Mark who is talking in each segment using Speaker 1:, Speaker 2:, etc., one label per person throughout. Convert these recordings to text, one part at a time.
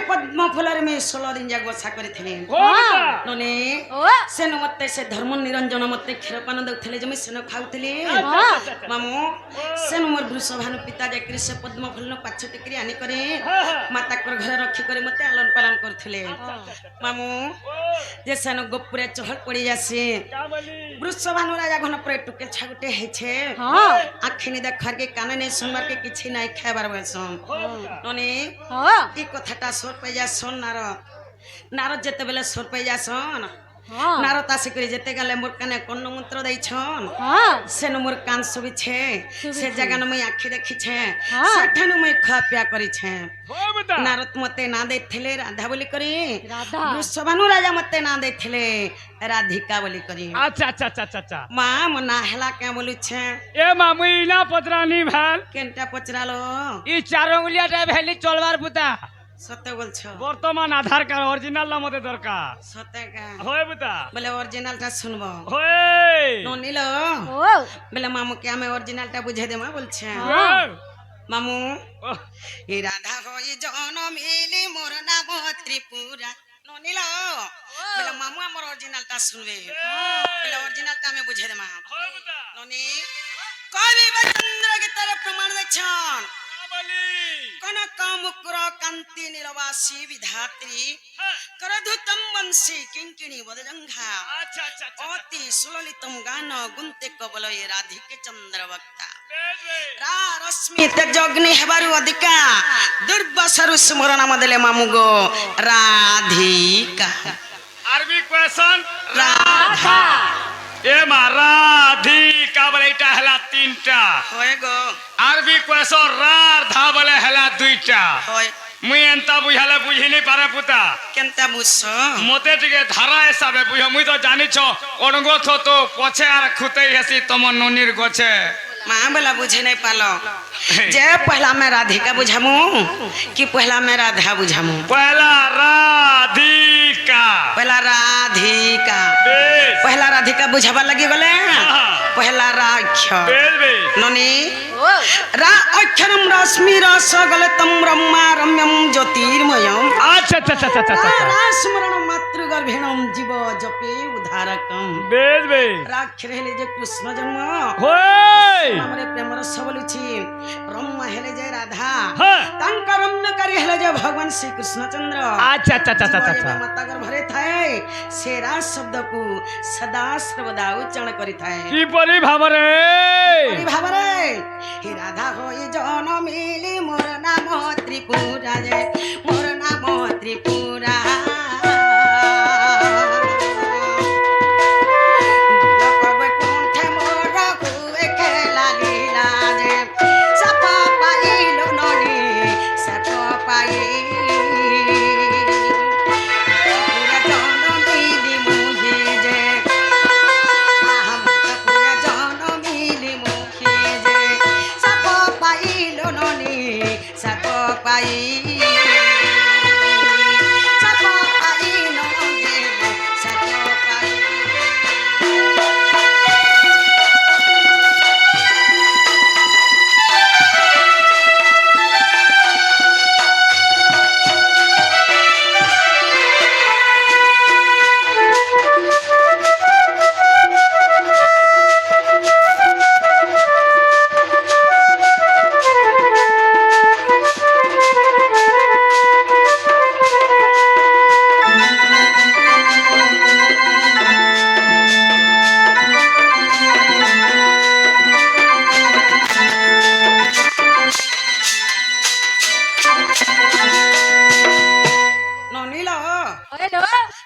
Speaker 1: पद्म फूलर में 16 दिन जाक बसा करथिले नने सेन मते से धर्म निरंजन मते क्षीरपान दउथिले जे मैं सेन खाउथिले मामू सेन मोर वृषभानु पिता जाकरी से पद्म फूल न पाछ टिकरी आनी करे माता कर घर रखी करे मते आलन पालन करथिले मामू जे सेन गोपुरे चहल पड़ी जासे वृषभानु राजा घन पर टुके छागटे हेछे आखिनी देखर के काने ने सुनबार के किछि नाइ खाइबार बसम नने ई कथाटा सोर पे जा सोन नारद जेते बेले सोर पे जा सोन नारद आसी करे जेते गले मोर काने कोन मंत्र दै छन से न मोर कान सुबि छे से जगह न मैं आखि देखि छे सठन मैं खा पिया करी छे नारद मते ना देथिले राधा बोली करी वृषभानु राजा मते ना देथिले राधिका बोली करी
Speaker 2: अच्छा अच्छा अच्छा अच्छा
Speaker 1: मां मना हेला के बोलु छे
Speaker 2: ए मामुई ना पतरानी भाल
Speaker 1: केनटा पचरालो
Speaker 2: ई चार उंगलिया टाइप हेली चलवार पुता
Speaker 1: सत्य बोलछो
Speaker 2: वर्तमान आधार कार्ड ओरिजिनल ना मते दरकार
Speaker 1: सत्य का
Speaker 2: होय पुता
Speaker 1: बोले ओरिजिनल टा सुनबो
Speaker 2: होय
Speaker 1: ननिलो बोले मामू के हमें ओरिजिनल टा बुझे दे मा बोलछे मामू ई राधा होई जन मिली मोर नाम त्रिपुरा ननिलो बोले मामू हमर ओरिजिनल टा सुनबे बोले ओरिजिनल टा हमें बुझे दे मा
Speaker 2: होय पुता
Speaker 1: ननी कवि चंद्र के तरफ प्रमाण दे छन कन कामुक्र कांति निरवासी विधात्री करधुतम वंशी किंकिणी वदजंघा
Speaker 2: अच्छा अच्छा
Speaker 1: अति सुललितम गान गुंते कबल ये राधिके चंद्र वक्ता रा रश्मि तेजग्नि हेबारु अधिका दुर्वासरु स्मरण नाम देले मामुगो राधिका
Speaker 2: अरबी क्वेश्चन
Speaker 1: राधा
Speaker 2: ए राधिका बोले इटा हला तीनटा
Speaker 1: होय गो
Speaker 2: अरबी क्वेश्चन राधा बोले हला दुईटा
Speaker 1: होय
Speaker 2: मुई एंता बुझाले बुझी नहीं पारे पुता
Speaker 1: केनता बुझछो
Speaker 2: मते टिके धारा हिसाबे बुझ मुई तो जानि छ अणगो थो तो पछे आर खुतै हेसी तम ननिर गछे
Speaker 1: मां बोला बुझे नहीं पालो जे पहला मैं राधिका बुझामू कि पहला मैं राधा बुझामू
Speaker 2: पहला राधिका
Speaker 1: पहला राधिका बुझावा लगी गले पहला राक्ष ननी रा अक्षरम रश्मि रस गलतम ब्रह्मा रम्यम ज्योतिर्मयम
Speaker 2: अच्छा अच्छा अच्छा अच्छा
Speaker 1: रा स्मरण मातृगर्भिणम जीव जपे उद्धारकम राक्ष हेले जे कृष्ण जन्म
Speaker 2: होय
Speaker 1: हमरे प्रेम रस बोलुछि ब्रह्मा हेले जे राधा तांकर रम्य करी हेले जे भगवान श्री कृष्णचंद्र
Speaker 2: अच्छा अच्छा अच्छा अच्छा
Speaker 1: माता गर्भरे थाए से रा शब्द को सदा सर्वदा उच्चारण करी थाए
Speaker 2: की परि भावरे
Speaker 1: हे राधा होई जन मिली मोर नाम त्रिपुरा जे मोर नाम त्रिपुरा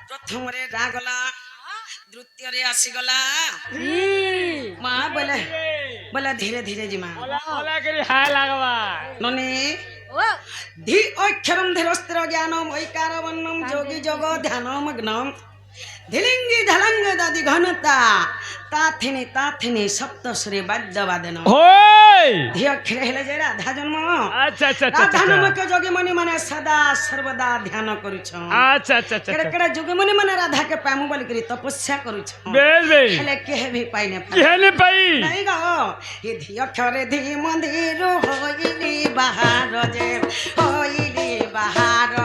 Speaker 1: प्रथमरे रागला द्वितीय आसी गला मां बोले धीरे धीरे जी मां
Speaker 2: बोला करी हाय लागवा
Speaker 1: ननी धी अक्षरम धीरस्त्र ज्ञानम ऐकार वर्णम जोगी जोग ध्यान मग्नम धिलिंगी धलंग दादी घनता ताथिनी सप्तश्री वाद्य वादन
Speaker 2: होय
Speaker 1: धी अक्षर हेले जे राधा जन्म
Speaker 2: अच्छा अच्छा
Speaker 1: राधा नामक जोगी मुनि माने सदा सर्वदा ध्यान करूछ
Speaker 2: अच्छा अच्छा अच्छा
Speaker 1: केड़ा जोगी मुनि माने राधा के पामु बोल करी तपस्या करूछ
Speaker 2: बेल
Speaker 1: हेले के भी पाई ने
Speaker 2: पाई
Speaker 1: नहीं गो ये धी अक्षर धी मंदिर होइली बाहर जे होइली बाहर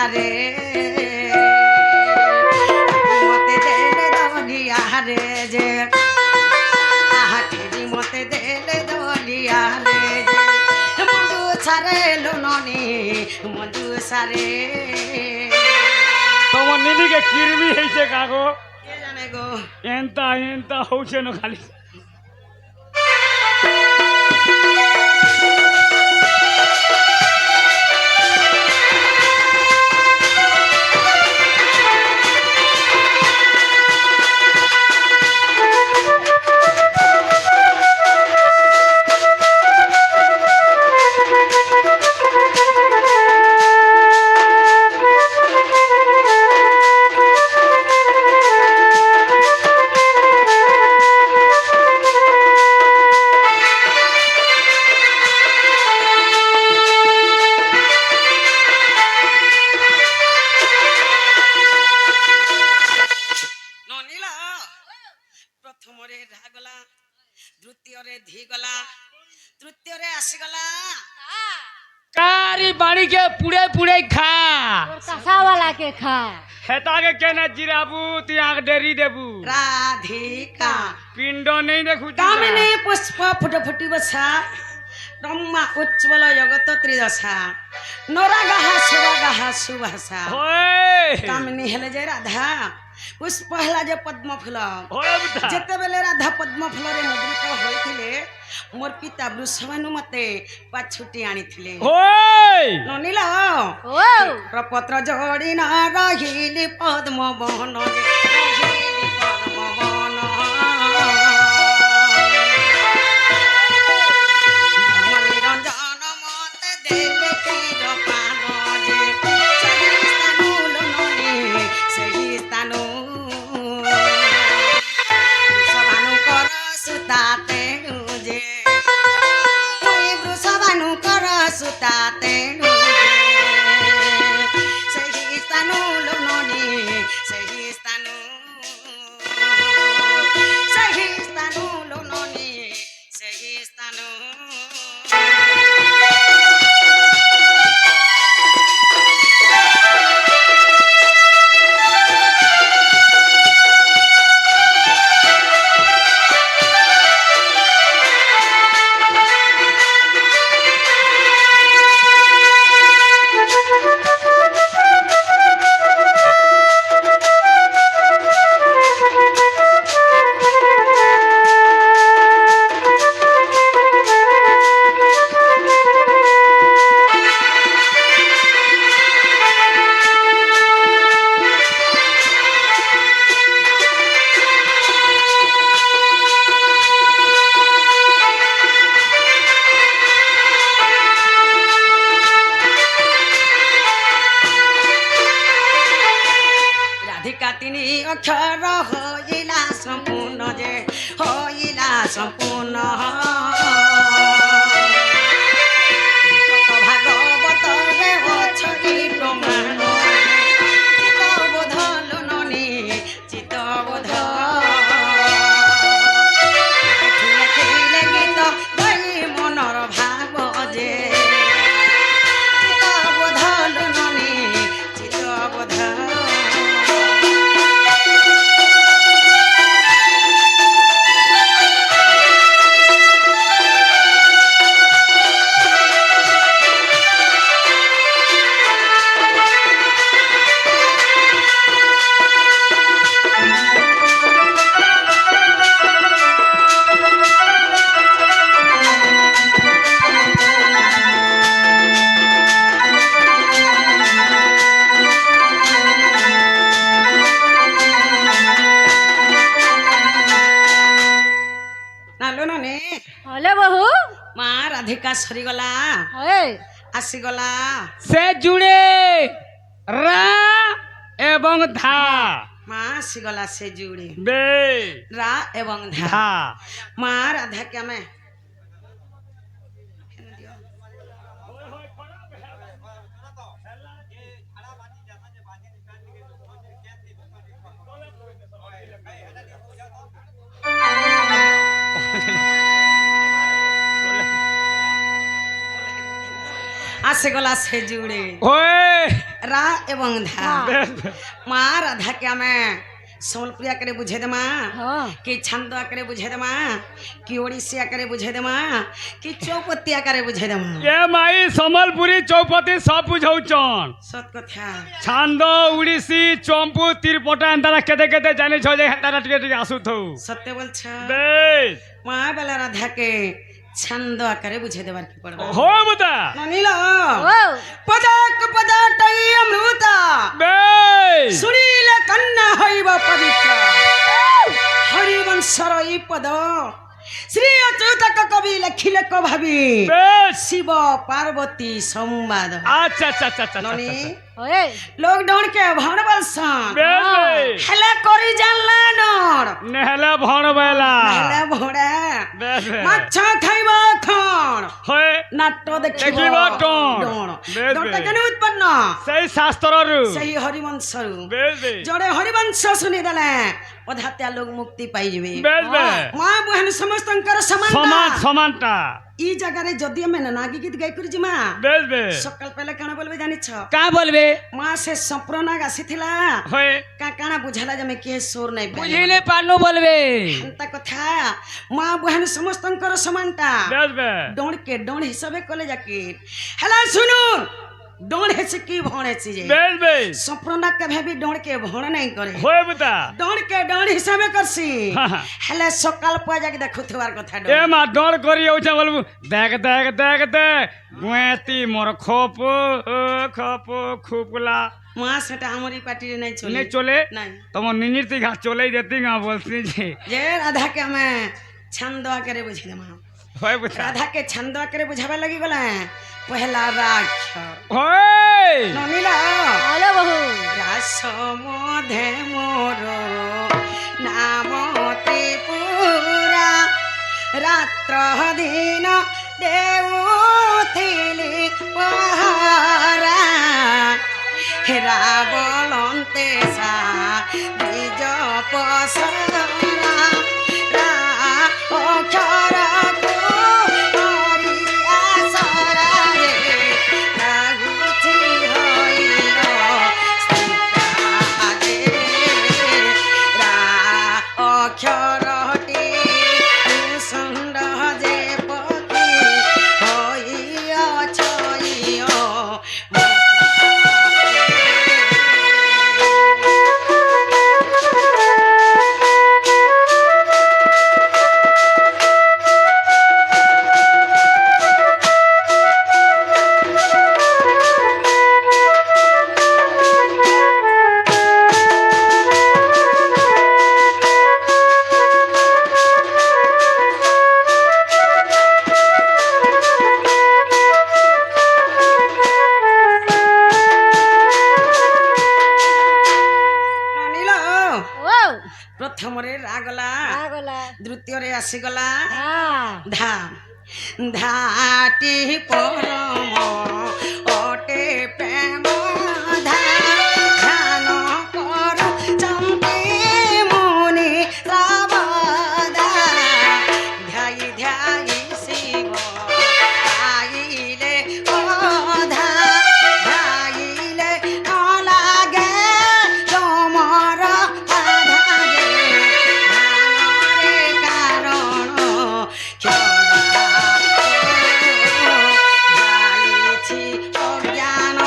Speaker 1: সারে মতে দেলে দলিয়া রে যে আহাঠেরি মতে দেলে দলিয়া রে যে মধু সারে লোননি মধু সারে
Speaker 3: তোমার নিদিকে কিরমি হয়েছে কাগো
Speaker 1: কে জানে গো
Speaker 3: এন্তা এন্তা হচ্ছে না খালি
Speaker 1: ନନିଲ ପ୍ରଥମରେ ରାଗଲା ଦ୍ୱିତୀୟରେ ଧିଗଲା ତୃତୀୟରେ ଆସିଗଲା
Speaker 3: कारी बाड़ी के पुड़े पुड़े खा
Speaker 4: कसा वाला के खा
Speaker 3: हेता के केना जिराबू तियाक डेरी देबू
Speaker 1: ରାଧିକା
Speaker 3: पिंड नहीं देखू
Speaker 1: କାମିନୀ ପୁଷ୍ପ ଫୁଟ ଫୁଟି ବସା ବ୍ରହ୍ମା ଉଜ୍ଜ୍ୱଳ ଜଗତ ତ୍ରିଦଶା ନରାଗାହା ସୁରାଗାହା ସୁଭାଷା
Speaker 3: ओए
Speaker 1: କାମିନୀ ହେଲେ ଯେ ରାଧା ପୁଷ୍ପ ହେଲା ଯେ ପଦ୍ମ ଫୁଲ
Speaker 3: ओए बुता
Speaker 1: ଯେତେବେଳେ ରାଧା ପଦ୍ମ ଫୁଲରେ ମୁଦ୍ରିତ ହୋଇଥିଲେ ମୋର ପିତା ବୃଷଭାନୁ ମତେ ପାଛୁଟି ଆଣିଥିଲେ
Speaker 3: ओए
Speaker 1: ନନିଲ
Speaker 4: ओ
Speaker 1: ପ୍ରପତ୍ର ଯୋଡ଼ି ନ ରହିଲି ପଦ୍ମ ବହନ ରହିଲି ପଦ୍ମ ବହନ ନିରଞ୍ଜନ ମତେ ଦେଲେ କ୍ଷୀର ପାନ ଯେ ସେହି ସ୍ଥାନୁ ଲୋନନି ସେହି ସ୍ଥାନୁ ବୃଷଭାନୁଙ୍କର ସୁତା ତେଣୁ ଯେ ବୃଷଭାନୁଙ୍କର ସୁତା ତେଣୁ ସେହି ସ୍ଥାନୁ ଲୋନନି ସେହି ସ୍ଥାନୁ ଲୋନନି ସେହି ସ୍ଥାନୁ ରାଧିକା ତିନି ଅକ୍ଷର ହୋଇଲା ସମ୍ପୂର୍ଣ୍ଣ ଯେ ହୋଇଲା ସମ୍ପୂର୍ଣ୍ଣ ଭାଗବତରେ ଅଛନ୍ତି ପ୍ରମାଣ ଚିତ୍ତବୋଧ ଲୋନନି ଚିତ୍ତବୋଧ ଲେଖିଲେ ଗୀତ ଗାଇ ମନର ଭାବ ଯେ ଚିତ୍ତବୋଧ ଲୋନନି ଚିତ୍ତବୋଧ ନାଲୋ ନନେ
Speaker 4: हले बहू
Speaker 1: ମା ରାଧିକା ସରିଗଲା
Speaker 4: ए
Speaker 1: ଆସିଗଲା
Speaker 3: से जुड़े रा एवं धा
Speaker 1: ମା ଆସିଗଲା ସେ ଯୁଡେ
Speaker 3: बे
Speaker 1: ରା ଏବଂ ଧା
Speaker 3: धा
Speaker 1: ମା ରାଧାକେ ଆମେ আসিগলা সে যুড়ে
Speaker 3: ওই
Speaker 1: রা এবং ধা
Speaker 3: বেশ বেশ।
Speaker 1: মা রাধাকে আমি সম্বলপুরি আকারে বুঝে দেমা
Speaker 4: হ্যাঁ
Speaker 1: কি ছন্দ আকারে বুঝে দেমা কি ওড়িশি আকারে বুঝে দেমা কি চৌপতি আকারে বুঝে দেমা
Speaker 3: এ মাই সম্বলপুরি চৌপতি সব বুঝাউছন
Speaker 1: সত কথা
Speaker 3: ছান্দ উড়িষ্যি চম্পু তিরপটা এন্তারা কেতে কেতে জানিছ যে হেতারা টিকে টিকে আসুথৌ
Speaker 1: সত্য বলছ
Speaker 3: বেশ
Speaker 1: মা বেলা রাধাকে ছন্দ আকারে বুঝে দেবার কি পড়বে
Speaker 3: হো বুতা
Speaker 1: ননিল
Speaker 4: ও
Speaker 1: পদক পদাটই অমৃত
Speaker 3: বেশ
Speaker 1: শুনিলে কন্যা হইব পবিত্র হরিবংশর এই পদ শ্রী অচ্যুতক কবি লেখিলে ভাবি
Speaker 3: বেশ
Speaker 1: শিব পার্বতী সংবাদ
Speaker 3: আচ্ছা আচ্ছা আচ্ছা আচ্ছা
Speaker 1: ননি
Speaker 4: ওয়ে
Speaker 1: লকডাউন के भण बलसन
Speaker 3: বেশ বেশ
Speaker 1: हेला करी जानला नर
Speaker 3: নেহলে ভণ বেলা
Speaker 1: हेला भोड़ा
Speaker 3: বেশ বেশ
Speaker 1: माछ खाइबा खण
Speaker 3: হয়
Speaker 1: नाट्य देखिबा
Speaker 3: देखिबा टण।
Speaker 1: डण
Speaker 3: बेस
Speaker 1: डणटा
Speaker 3: बेस।
Speaker 1: केने उत्पन्न
Speaker 3: সেই শাস্ত্ররু
Speaker 1: सही हरिवंशरु
Speaker 3: বেশ বেশ
Speaker 1: जड़े हरिवंश सुनि देले अधात्या लोग मुक्ति पाई जबे
Speaker 3: বেশ বেশ
Speaker 1: मां बहन समस्तंकर
Speaker 3: সমান
Speaker 1: समान
Speaker 3: সমানটা
Speaker 1: ई जगह रे जदी हम नागी गीत गाई करी जिमा
Speaker 3: বেশ বেশ
Speaker 1: सकाल पहले काना बोलबे जानि छ
Speaker 3: কা বলবে
Speaker 1: मां से संप्रनाग आसीथिला
Speaker 3: হয়
Speaker 1: का काना बुझाला जमे के सोर नै
Speaker 3: বুঝিলে পানু বলবে
Speaker 1: अंता कथा मां बहन समस्तंकर समानता
Speaker 3: বেশ বেশ
Speaker 1: डोण के डोण हिसाबे कले जाके हेला सुनुन डोण हेसे की भण हेसे जे
Speaker 3: বেশ বেশ
Speaker 1: संप्रनाग के भी डोण के भण नै करे
Speaker 3: হয় বুতা
Speaker 1: डोण के डोण हिसाबे करसी
Speaker 3: हाँ, हाँ।
Speaker 1: हेले सकाल पुआ जाके देखुथवार कथा
Speaker 3: এ
Speaker 1: डोण
Speaker 3: মা ডর করি ওইটা বলবো দেখ দেখ দেখ দেখ গুয়েতি মোর খোপ খোপ খুপলা
Speaker 1: मां सेटा हमरी पार्टी रे नै चले
Speaker 3: নে চলে
Speaker 1: নাই
Speaker 3: তোমার নিনির তি ঘা চলেই যেতি গা বলছি যে
Speaker 1: जे राधा के हमें छंद करे बुझी दे मां
Speaker 3: হয় বুতা
Speaker 1: राधा के छंद करे बुझावे लगी गला पहला राख
Speaker 3: হয়
Speaker 1: नमिला
Speaker 4: হলে বহু
Speaker 1: रास मधे मोर नाम त्रिपुरा रात्र दिन देउथिली पहारा रावलन्ते सा द्विज पसरा अक्षर অক্ষরটি সুন্দ যে পক্ষী হইয়া ছইয়
Speaker 4: ও
Speaker 1: প্রথমরে রাগলা
Speaker 4: আগলা
Speaker 1: দ্বিতীয়রে আসিগলা
Speaker 4: হ্যাঁ
Speaker 1: ধা ধাটি পরম অটে প্রেম ধা ধ্যান কর চম্পে মুনি রাবদা ধ্যাই ধ্যাই শিব আইলে অধা ধ্যাইলে লাগে তোমার আধা গে ধ্যানরে কারণ ক্ষরা যাইছি অজ্ঞান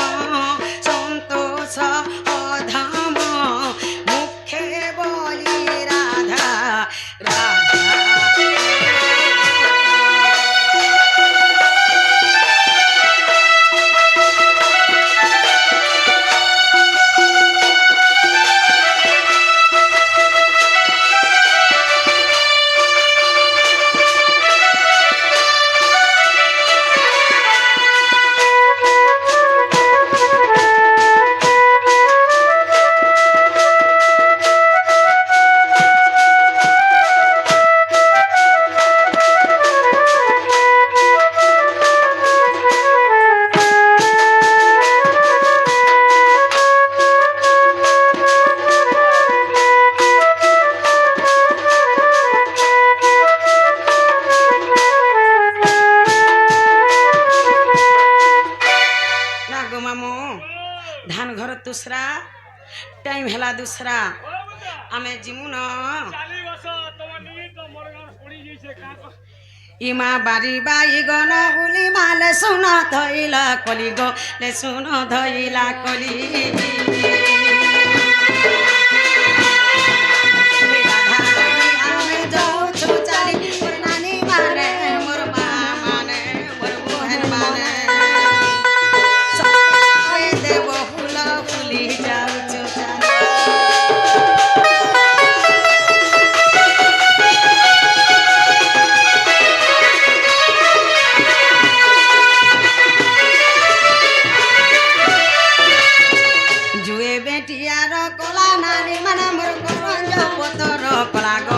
Speaker 1: टाइम हैला दूसरा आमे जिमु न
Speaker 3: ଚାଲି ବସ ତମ ନୁନି ତ ମୋର ଗାଁ ପଡି ଯାଇଛେ କାଁ
Speaker 1: इमा बारी बाई गन उली माले सुन धइला कली गो ले सुन धइला कली आमे जाउछु चाली मोर नानी माने मोर मा माने मोर बहन माने सबै देव फुला फुली जाउछु चाली जुए बेटियार कला नानी माने मोर करंज पतर कला गो